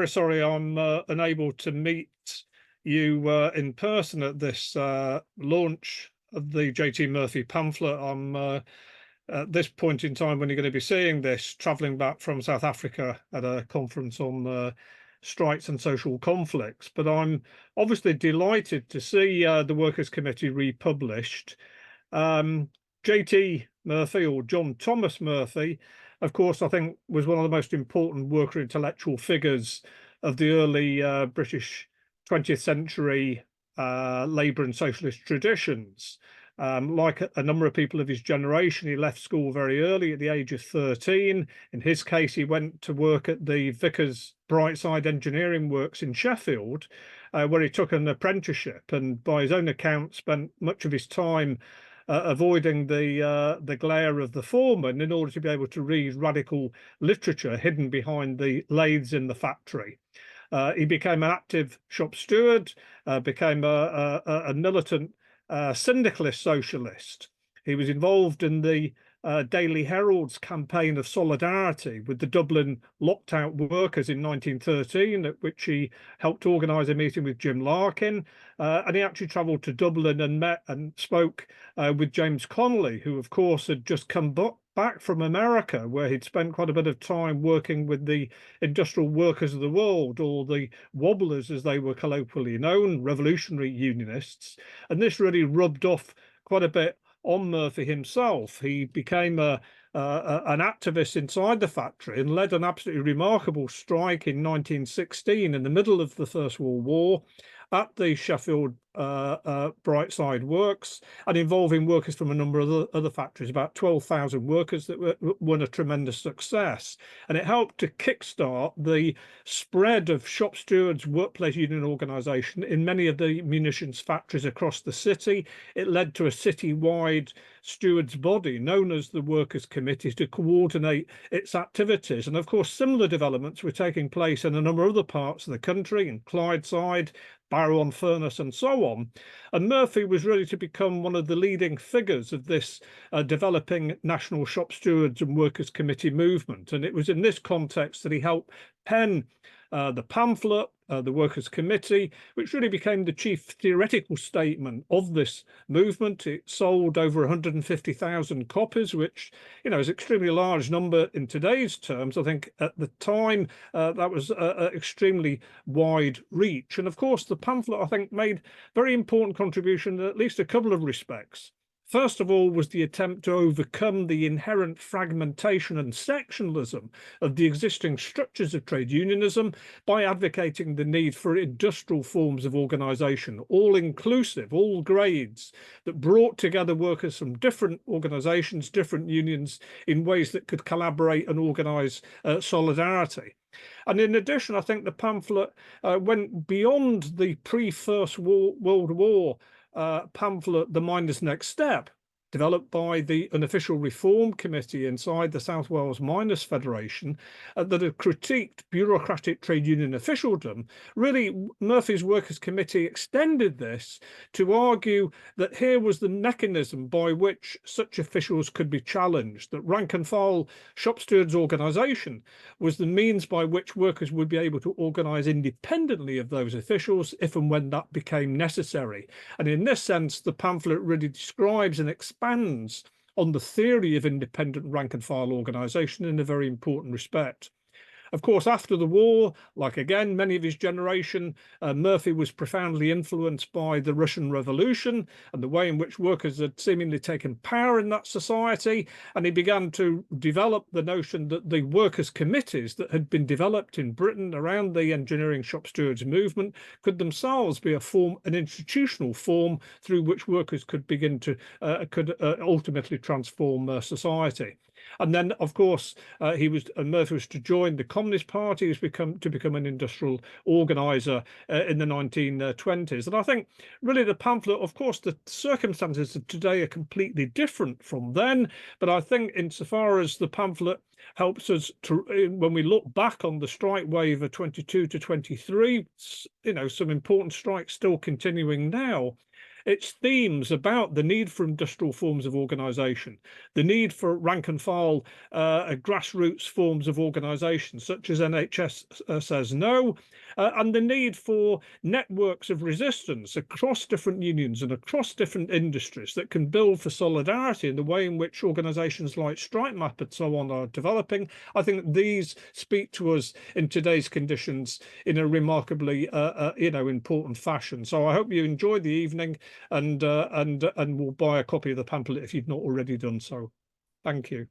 Sorry, I'm unable to meet you in person at this launch of the JT Murphy pamphlet. I'm at this point in time when you're going to be seeing this, travelling back from South Africa at a conference on strikes and social conflicts. But I'm obviously delighted to see the Workers' Committee republished. JT Murphy, or John Thomas Murphy, of course, I think was one of the most important worker intellectual figures of the early British 20th century labour and socialist traditions. Like a number of people of his generation, he left school very early at the age of 13. In his case, he went to work at the Vickers Brightside Engineering Works in Sheffield, where he took an apprenticeship and, by his own account, spent much of his time avoiding the glare of the foreman in order to be able to read radical literature hidden behind the lathes in the factory. He became an active shop steward, became a militant syndicalist socialist. He was involved in the Daily Herald's campaign of solidarity with the Dublin locked-out workers in 1913, at which he helped organise a meeting with Jim Larkin, and he actually travelled to Dublin and met and spoke with James Connolly, who of course had just come back from America, where he'd spent quite a bit of time working with the industrial workers of the world, or the wobblers as they were colloquially known, revolutionary unionists. And this really rubbed off quite a bit on Murphy himself. He became an activist inside the factory and led an absolutely remarkable strike in 1916 in the middle of the First World War at the Sheffield Brightside Works, and involving workers from a number of other factories, about 12,000 workers that won a tremendous success. And it helped to kickstart the spread of shop stewards' workplace union organisation in many of the munitions factories across the city. It led to a city-wide stewards' body known as the Workers' Committee to coordinate its activities. And of course, similar developments were taking place in a number of other parts of the country, in Clydeside, Barrow-on-Furness, and so on. And Murphy was really to become one of the leading figures of this developing National Shop Stewards and Workers' Committee movement. And it was in this context that he helped pen the pamphlet, the Workers' Committee, which really became the chief theoretical statement of this movement. It sold over 150,000 copies, which, you know, is an extremely large number in today's terms. I think at the time that was an extremely wide reach. And of course, the pamphlet, I think, made very important contribution in at least a couple of respects. First of all was the attempt to overcome the inherent fragmentation and sectionalism of the existing structures of trade unionism by advocating the need for industrial forms of organisation, all inclusive, all grades, that brought together workers from different organisations, different unions, in ways that could collaborate and organise solidarity. And in addition, I think the pamphlet went beyond the pre-First World War pamphlet, The Miner's Next Step, developed by the Unofficial Reform Committee inside the South Wales Miners' Federation, that had critiqued bureaucratic trade union officialdom. Really, Murphy's Workers' Committee extended this to argue that here was the mechanism by which such officials could be challenged, that rank and file shop stewards organisation was the means by which workers would be able to organise independently of those officials if and when that became necessary. And in this sense, the pamphlet really describes and expands on the theory of independent rank and file organisation in a very important respect. Of course, after the war, like again many of his generation, Murphy was profoundly influenced by the Russian Revolution and the way in which workers had seemingly taken power in that society. And he began to develop the notion that the workers' committees that had been developed in Britain around the engineering shop stewards movement could themselves be an institutional form through which workers could begin to ultimately transform society. And then, of course, Murphy was to join the Communist Party, was to become an industrial organiser in the 1920s. And I think really the pamphlet, of course, the circumstances of today are completely different from then. But I think insofar as the pamphlet helps us to, when we look back on the strike wave of 22 to 23, you know, some important strikes still continuing now, It's themes about the need for industrial forms of organisation, the need for rank and file grassroots forms of organisation, such as NHS says no, and the need for networks of resistance across different unions and across different industries that can build for solidarity in the way in which organisations like StrikeMap and so on are developing. I think these speak to us in today's conditions in a remarkably, important fashion. So I hope you enjoyed the evening, and will buy a copy of the pamphlet if you've not already done so. Thank you.